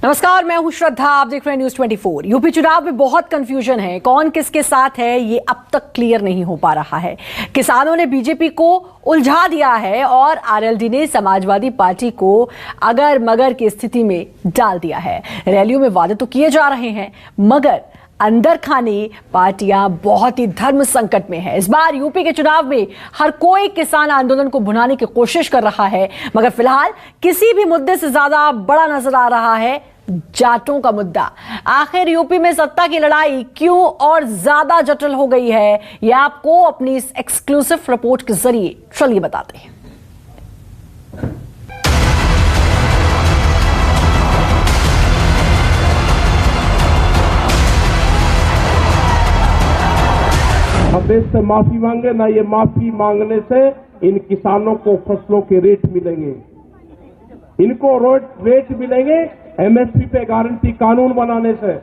नमस्कार, मैं हूं श्रद्धा। आप देख रहे हैं न्यूज 24। यूपी चुनाव में बहुत कंफ्यूजन है, कौन किसके साथ है ये अब तक क्लियर नहीं हो पा रहा है। किसानों ने बीजेपी को उलझा दिया है और आरएलडी ने समाजवादी पार्टी को अगर मगर की स्थिति में डाल दिया है। रैलियों में वादे तो किए जा रहे हैं, मगर अंदर खाने पार्टियां बहुत ही धर्म संकट में है। इस बार यूपी के चुनाव में हर कोई किसान आंदोलन को भुनाने की कोशिश कर रहा है, मगर फिलहाल किसी भी मुद्दे से ज्यादा बड़ा नजर आ रहा है जाटों का मुद्दा। आखिर यूपी में सत्ता की लड़ाई क्यों और ज्यादा जटिल हो गई है, यह आपको अपनी इस एक्सक्लूसिव रिपोर्ट के जरिए चलिए बताते हैं। हम देश से माफी मांगे ना, ये माफी मांगने से इन किसानों को फसलों के रेट मिलेंगे, इनको रेट मिलेंगे एमएसपी पे गारंटी कानून बनाने से।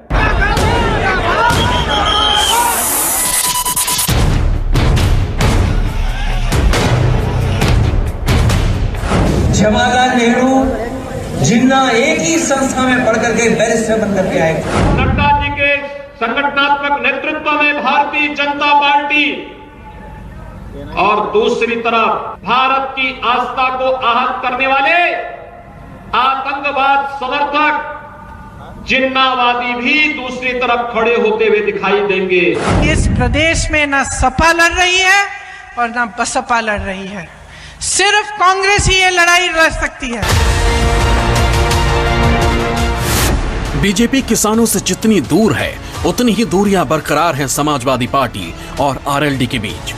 जवाहरलाल नेहरू जिन्ना एक ही संस्था में पढ़ करके बैरिस्टर बन करके आए। नड्डा जी के संगठनात्मक नेतृत्व में भारतीय जनता पार्टी और दूसरी तरफ भारत की आस्था को आहत करने वाले आतंकवाद समर्थक जिन्नावादी भी दूसरी तरफ खड़े होते हुए दिखाई देंगे। इस प्रदेश में न सपा लड़ रही है और न बसपा लड़ रही है, सिर्फ कांग्रेस ही ये लड़ाई लड़ सकती है। बीजेपी किसानों से जितनी दूर है, उतनी ही दूरियां बरकरार हैं समाजवादी पार्टी और आरएलडी के बीच।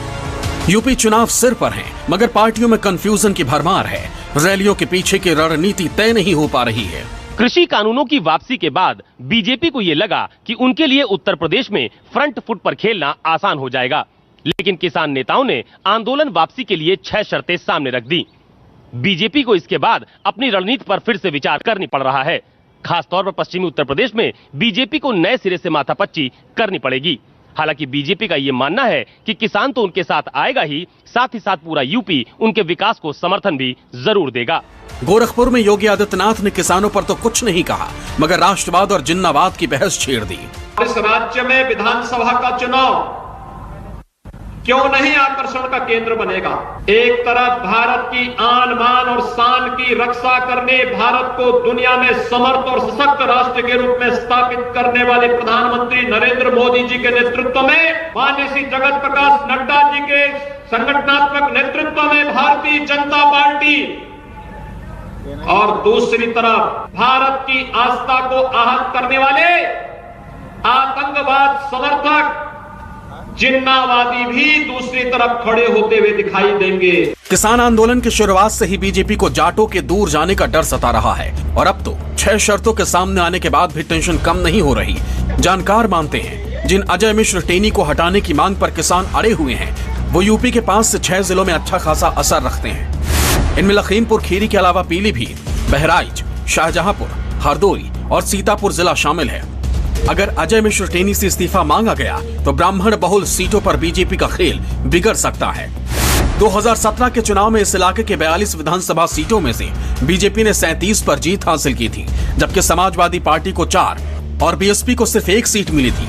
यूपी चुनाव सिर पर हैं, मगर पार्टियों में कंफ्यूजन की भरमार है। रैलियों के पीछे की रणनीति तय नहीं हो पा रही है। कृषि कानूनों की वापसी के बाद बीजेपी को ये लगा कि उनके लिए उत्तर प्रदेश में फ्रंट फुट पर खेलना आसान हो जाएगा, लेकिन किसान नेताओं ने आंदोलन वापसी के लिए 6 शर्तें सामने रख दी। बीजेपी को इसके बाद अपनी रणनीति पर फिर से विचार करनी पड़ रहा है। खासतौर पर पश्चिमी उत्तर प्रदेश में बीजेपी को नए सिरे से माथापच्ची करनी पड़ेगी। हालांकि बीजेपी का ये मानना है कि किसान तो उनके साथ आएगा ही, साथ ही साथ पूरा यूपी उनके विकास को समर्थन भी जरूर देगा। गोरखपुर में योगी आदित्यनाथ ने किसानों पर तो कुछ नहीं कहा, मगर राष्ट्रवाद और जिन्नावाद की बहस छेड़ दी। इस राज्य में विधानसभा का चुनाव क्यों नहीं आकर्षण का केंद्र बनेगा। एक तरफ भारत की आन बान और शान की रक्षा करने, भारत को दुनिया में समर्थ और सशक्त राष्ट्र के रूप में स्थापित करने वाले प्रधानमंत्री नरेंद्र मोदी जी के नेतृत्व में, माननीय श्री जगत प्रकाश नड्डा जी के संगठनात्मक नेतृत्व में भारतीय जनता पार्टी और दूसरी तरफ भारत की आस्था को आहत करने वाले आतंकवाद समर्थक जिन्नावादी भी दूसरी तरफ खड़े होते हुए दिखाई देंगे। किसान आंदोलन की शुरुआत से ही बीजेपी को जाटों के दूर जाने का डर सता रहा है, और अब तो 6 शर्तों के सामने आने के बाद भी टेंशन कम नहीं हो रही। जानकार मानते हैं जिन अजय मिश्र टेनी को हटाने की मांग पर किसान अड़े हुए हैं, वो यूपी के 5 से 6 जिलों में अच्छा खासा असर रखते हैं। इनमें लखीमपुर खीरी के अलावा पीलीभीत, बहराइच, शाहजहांपुर, हरदोई और सीतापुर जिला शामिल है। अगर अजय मिश्र टेनी से इस्तीफा मांगा गया तो ब्राह्मण बहुल सीटों पर बीजेपी का खेल बिगड़ सकता है। 2017 के चुनाव में इस इलाके के 42 विधानसभा सीटों में से बीजेपी ने 37 पर जीत हासिल की थी, जबकि समाजवादी पार्टी को 4 और बीएसपी को सिर्फ 1 सीट मिली थी।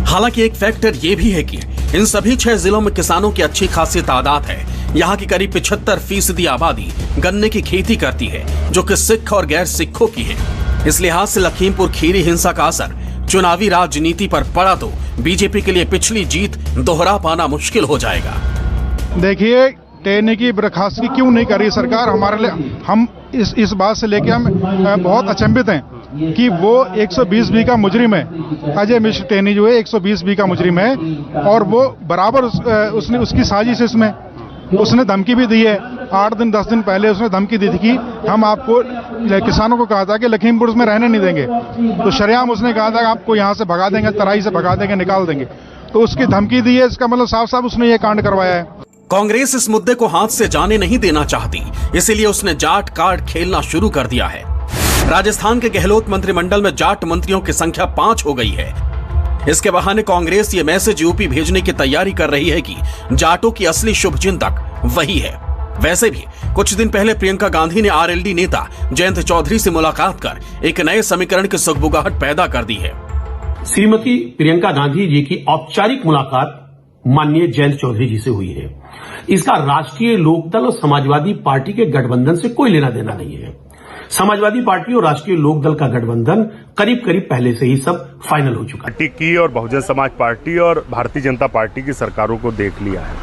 हालांकि एक फैक्टर ये भी है कि इन सभी 6 जिलों में किसानों की अच्छी खासी तादाद है। यहाँ की करीब 75% आबादी गन्ने की खेती करती है, जो कि सिख और गैर सिखों की है। इस लिहाज से लखीमपुर खीरी हिंसा का असर चुनावी राजनीति पर पड़ा तो बीजेपी के लिए पिछली जीत दोहरा पाना मुश्किल हो जाएगा। देखिए, टेनी की बर्खास्तगी क्यों नहीं कर रही सरकार हमारे लिए, हम इस बात से लेके हम बहुत अचंभित हैं कि वो 120 बी का मुजरिम है। अजय मिश्र टेनी जो है 120 बी का मुजरिम है, और वो बराबर उसने उसकी साजिश इसमें उसने धमकी भी दी है। 8 दिन 10 दिन पहले उसने धमकी दी थी कि हम आपको, किसानों को कहा था कि लखीमपुर में रहने नहीं देंगे, तो शरेआम उसने कहा था आपको यहाँ से भगा देंगे, तराई से भगा देंगे, निकाल देंगे, तो उसकी धमकी दी है। इसका मतलब साफ साफ उसने ये कांड करवाया है। कांग्रेस इस मुद्दे को हाथ से जाने नहीं देना चाहती, इसीलिए उसने जाट कार्ड खेलना शुरू कर दिया है। राजस्थान के गहलोत मंत्रिमंडल में जाट मंत्रियों की संख्या 5 हो गई है। इसके बहाने कांग्रेस ये मैसेज यूपी भेजने की तैयारी कर रही है कि जाटों की असली शुभचिंतक वही है। वैसे भी कुछ दिन पहले प्रियंका गांधी ने आरएलडी नेता जयंत चौधरी से मुलाकात कर एक नए समीकरण की सुगबुगाहट पैदा कर दी है। श्रीमती प्रियंका गांधी जी की औपचारिक मुलाकात माननीय जयंत चौधरी जी से हुई है। इसका राष्ट्रीय लोकदल और समाजवादी पार्टी के गठबंधन से कोई लेना देना नहीं है। समाजवादी पार्टी और राष्ट्रीय लोकदल का गठबंधन करीब करीब पहले से ही सब फाइनल हो चुका है। पार्टी की और बहुजन समाज पार्टी और भारतीय जनता पार्टी की सरकारों को देख लिया है।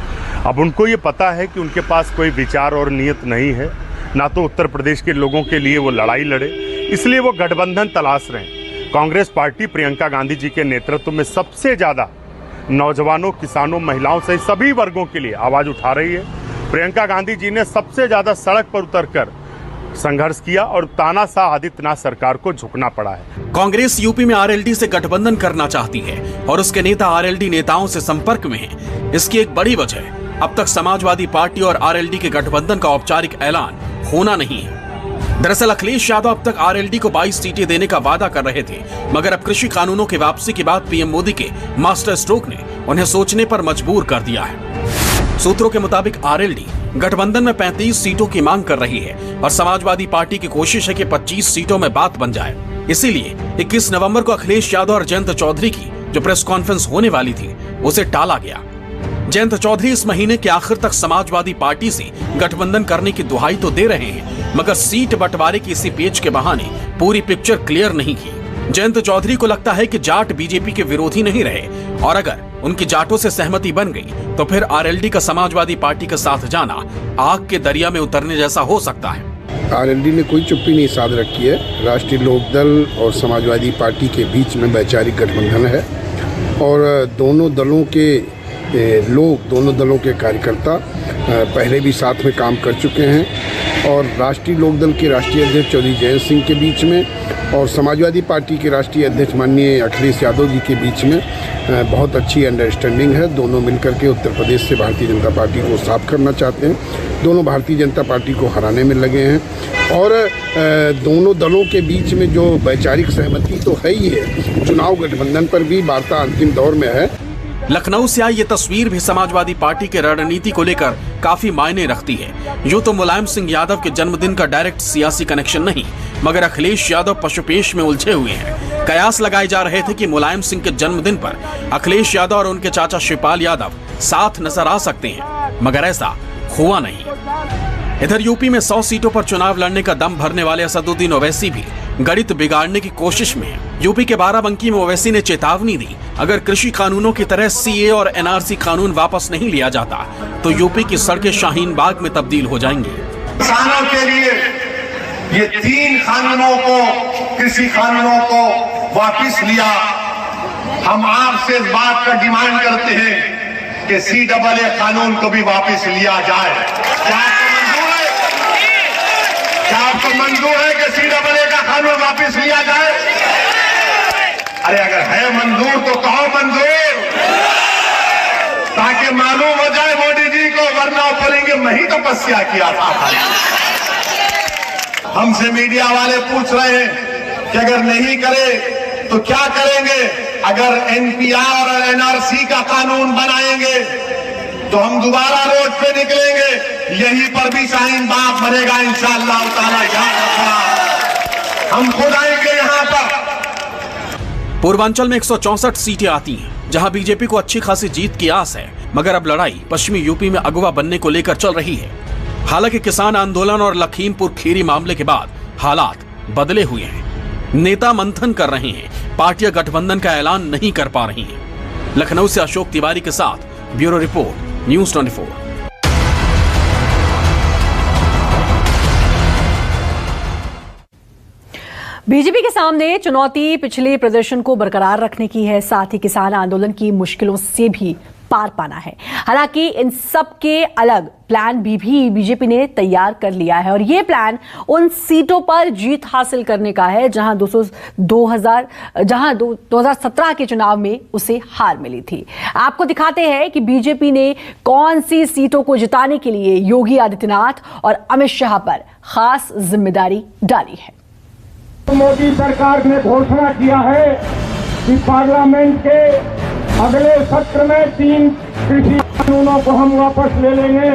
अब उनको ये पता है कि उनके पास कोई विचार और नियत नहीं है, ना तो उत्तर प्रदेश के लोगों के लिए वो लड़ाई लड़े, इसलिए वो गठबंधन तलाश रहे हैं। कांग्रेस पार्टी प्रियंका गांधी जी के नेतृत्व में सबसे ज्यादा नौजवानों, किसानों, महिलाओं से सभी वर्गों के लिए आवाज उठा रही है। प्रियंका गांधी जी ने सबसे ज्यादा सड़क पर उतरकर संघर्ष किया और तानाशाह आदित्यनाथ सरकार को झुकना पड़ा है। कांग्रेस यूपी में आरएलडी से गठबंधन करना चाहती है और उसके नेता आरएलडी नेताओं से संपर्क में हैं। इसकी एक बड़ी वजह अब तक समाजवादी पार्टी और आरएलडी के गठबंधन का औपचारिक ऐलान होना नहीं है। दरअसल अखिलेश यादव अब तक आरएलडी को 22 सीटें देने का वादा कर रहे थे, मगर अब कृषि कानूनों की वापसी के बाद पीएम मोदी के मास्टर स्ट्रोक ने उन्हें सोचने पर मजबूर कर दिया है। सूत्रों के मुताबिक आरएलडी गठबंधन में 35 सीटों की मांग कर रही है और समाजवादी पार्टी की कोशिश है कि 25 सीटों में बात बन जाए। इसीलिए 21 नवंबर को अखिलेश यादव और जयंत चौधरी की जो प्रेस कॉन्फ्रेंस होने वाली थी उसे टाला गया। जयंत चौधरी इस महीने के आखिर तक समाजवादी पार्टी से गठबंधन करने की दुहाई तो दे रहे हैं, मगर सीट बंटवारे की इसी पेच के बहाने पूरी पिक्चर क्लियर नहीं की। जयंत चौधरी को लगता है कि जाट बीजेपी के विरोधी नहीं रहे और अगर उनकी जाटों से सहमति बन गई तो फिर आरएलडी का समाजवादी पार्टी के साथ जाना आग के दरिया में उतरने जैसा हो सकता है। आरएलडी ने कोई चुप्पी नहीं साध रखी है। राष्ट्रीय लोकदल और समाजवादी पार्टी के बीच में वैचारिक गठबंधन है और दोनों दलों के लोग, दोनों दलों के कार्यकर्ता पहले भी साथ में काम कर चुके हैं और राष्ट्रीय लोकदल के राष्ट्रीय अध्यक्ष चौधरी जयंत सिंह के बीच में और समाजवादी पार्टी के राष्ट्रीय अध्यक्ष माननीय अखिलेश यादव जी के बीच में बहुत अच्छी अंडरस्टैंडिंग है। दोनों मिलकर के उत्तर प्रदेश से भारतीय जनता पार्टी को साफ करना चाहते हैं। दोनों भारतीय जनता पार्टी को हराने में लगे हैं और दोनों दलों के बीच में जो वैचारिक सहमति तो है ही है, चुनाव गठबंधन पर भी वार्ता अंतिम दौर में है। लखनऊ से आई ये तस्वीर भी समाजवादी पार्टी के रणनीति को लेकर काफी मायने रखती है। यूं तो मुलायम सिंह यादव के जन्मदिन का डायरेक्ट सियासी कनेक्शन नहीं, मगर अखिलेश यादव पशुपेश में उलझे हुए हैं। कयास लगाए जा रहे थे कि मुलायम सिंह के जन्मदिन पर अखिलेश यादव और उनके चाचा शिवपाल यादव साथ नजर आ सकते हैं, मगर ऐसा हुआ नहीं। इधर यूपी में 100 सीटों पर चुनाव लड़ने का दम भरने वाले असदुद्दीन ओवैसी भी गणित बिगाड़ने की कोशिश में है। यूपी के बाराबंकी में ओवैसी ने चेतावनी दी, अगर कृषि कानूनों की तरह सीए और एनआरसी कानून वापस नहीं लिया जाता तो यूपी की सड़कें शाहीन बाग में तब्दील हो जाएंगी। किसानों के लिए ये 3 कानूनों को, कृषि कानूनों को वापस लिया। हम आपसे इस बात का डिमांड करते हैं कि CAA कानून को भी वापस लिया जाए। क्या आपको मंजूर है कि CAA का कानून वापस लिया जाए? अरे अगर है मंजूर तो कहो मंजूर, ताकि मालूम हो जाए मोदी जी को, वरना बोलेंगे मैं ही तपस्या किया था। हमसे मीडिया वाले पूछ रहे हैं कि अगर नहीं करे तो क्या करेंगे? अगर NPR और NRC का कानून बनाएंगे तो हम दोबारा रोड पे निकलेंगे, यहीं पर भी शाहीन बाग बनेगा इंशाअल्लाह ताला। याद रखना, हम खुद आएंगे यहाँ पर। पूर्वांचल में 164 सीटें आती हैं, जहां बीजेपी को अच्छी खासी जीत की आस है, मगर अब लड़ाई पश्चिमी यूपी में अगवा बनने को लेकर चल रही है। हालांकि किसान आंदोलन और लखीमपुर खीरी मामले के बाद हालात बदले हुए हैं। नेता मंथन कर रहे हैं, पार्टियां गठबंधन का ऐलान नहीं कर पा रही हैं। लखनऊ से अशोक तिवारी के साथ ब्यूरो रिपोर्ट, न्यूज़ 24। बीजेपी के सामने चुनौती पिछले प्रदर्शन को बरकरार रखने की है, साथ ही किसान आंदोलन की मुश्किलों से भी पार पाना है। हालांकि इन सब के अलग प्लान भी बीजेपी ने तैयार कर लिया है और ये प्लान उन सीटों पर जीत हासिल करने का है जहां 2017 के चुनाव में उसे हार मिली थी। आपको दिखाते हैं कि बीजेपी ने कौन सी सीटों को जिताने के लिए योगी आदित्यनाथ और अमित शाह पर खास जिम्मेदारी डाली है। मोदी सरकार ने घोषणा किया है कि पार्लियामेंट के अगले सत्र में 3 कृषि कानूनों को हम वापस ले लेंगे।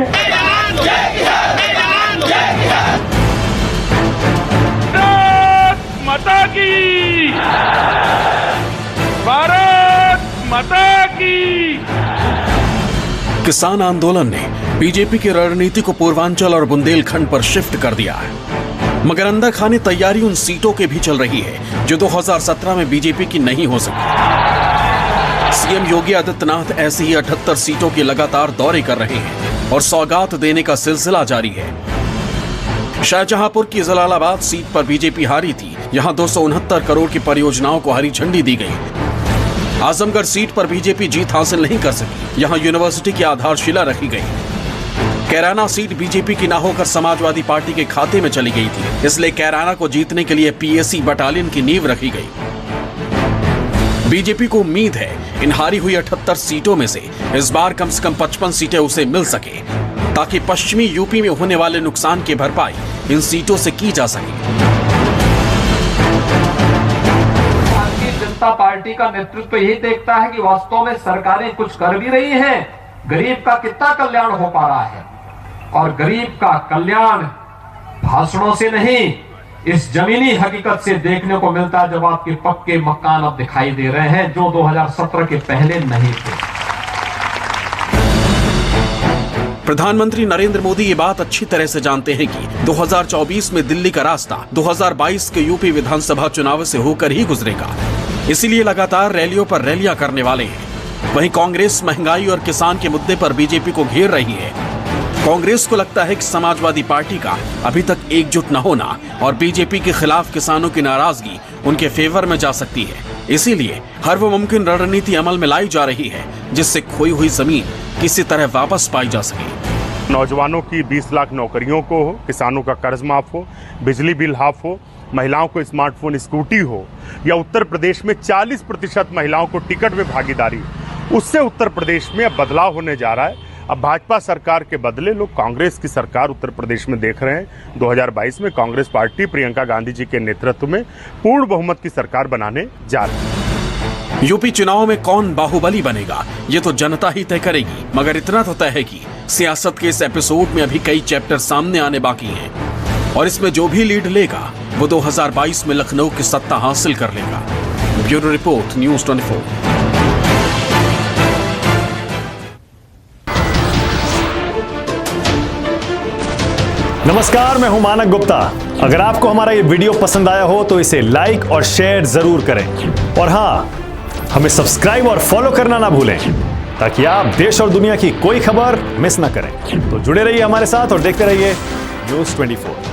किसान आंदोलन ने बीजेपी की रणनीति को पूर्वांचल और बुंदेलखंड पर शिफ्ट कर दिया है, मगर अंदर खाने तैयारी उन सीटों की भी चल रही है जो 2017 में बीजेपी की नहीं हो सकी। सीएम योगी आदित्यनाथ ऐसी ही 78 सीटों की लगातार दौरे कर रहे हैं और सौगात देने का सिलसिला जारी है। शाहजहांपुर की जलालाबाद सीट पर बीजेपी हारी थी, यहां 269 करोड़ की परियोजनाओं को हरी झंडी दी गई। आजमगढ़ सीट पर बीजेपी जीत हासिल नहीं कर सकी, यहां यूनिवर्सिटी की आधारशिला रखी गई। कैराना सीट बीजेपी की ना होकर समाजवादी पार्टी के खाते में चली गई थी, इसलिए कैराना को जीतने के लिए पीएसी बटालियन की नींव रखी गई। बीजेपी को उम्मीद है इन हारी हुई 78 सीटों में से इस बार कम से कम 55 सीटें उसे मिल सके, ताकि पश्चिमी यूपी में होने वाले नुकसान की भरपाई इन सीटों से की जा सके। जनता पार्टी का नेतृत्व यही देखता है कि वास्तव में सरकारें कुछ कर भी रही हैं, गरीब का कितना कल्याण हो पा रहा है, और गरीब का कल्याण भाषणों से नहीं, इस जमीनी हकीकत से देखने को मिलता है जब आपके पक्के मकान अब दिखाई दे रहे हैं जो 2017 के पहले नहीं थे। प्रधानमंत्री नरेंद्र मोदी ये बात अच्छी तरह से जानते हैं कि 2024 में दिल्ली का रास्ता 2022 के यूपी विधानसभा चुनाव से होकर ही गुजरेगा, इसीलिए लगातार रैलियों पर रैलियां करने वाले हैं। वहीं कांग्रेस महंगाई और किसान के मुद्दे पर बीजेपी को घेर रही है। कांग्रेस को लगता है कि समाजवादी पार्टी का अभी तक एकजुट न होना और बीजेपी के खिलाफ किसानों की नाराजगी उनके फेवर में जा सकती है, इसीलिए हर वो मुमकिन रणनीति अमल में लाई जा रही है जिससे खोई हुई जमीन किसी तरह वापस पाई जा सके। नौजवानों की 20 लाख नौकरियों को हो, किसानों का कर्ज माफ हो, बिजली बिल हाफ हो, महिलाओं को स्मार्टफोन स्कूटी हो, या उत्तर प्रदेश में 40% महिलाओं को टिकट में भागीदारी, उससे उत्तर प्रदेश में अब बदलाव होने जा रहा है। अब भाजपा सरकार के बदले लोग कांग्रेस की सरकार उत्तर प्रदेश में देख रहे हैं। 2022 में कांग्रेस पार्टी प्रियंका गांधी जी के नेतृत्व में पूर्ण बहुमत की सरकार बनाने जा रही है। यूपी चुनाव में कौन बाहुबली बनेगा ये तो जनता ही तय करेगी, मगर इतना तो तय है कि सियासत के इस एपिसोड में अभी कई चैप्टर सामने आने बाकी हैं और इसमें जो भी लीड लेगा वो 2022 में लखनऊ की सत्ता हासिल कर लेगा। Bureau report, news 24। नमस्कार, मैं हूं मानक गुप्ता। अगर आपको हमारा ये वीडियो पसंद आया हो तो इसे लाइक और शेयर जरूर करें, और हां, हमें सब्सक्राइब और फॉलो करना ना भूलें ताकि आप देश और दुनिया की कोई खबर मिस ना करें। तो जुड़े रहिए हमारे साथ और देखते रहिए न्यूज़ 24।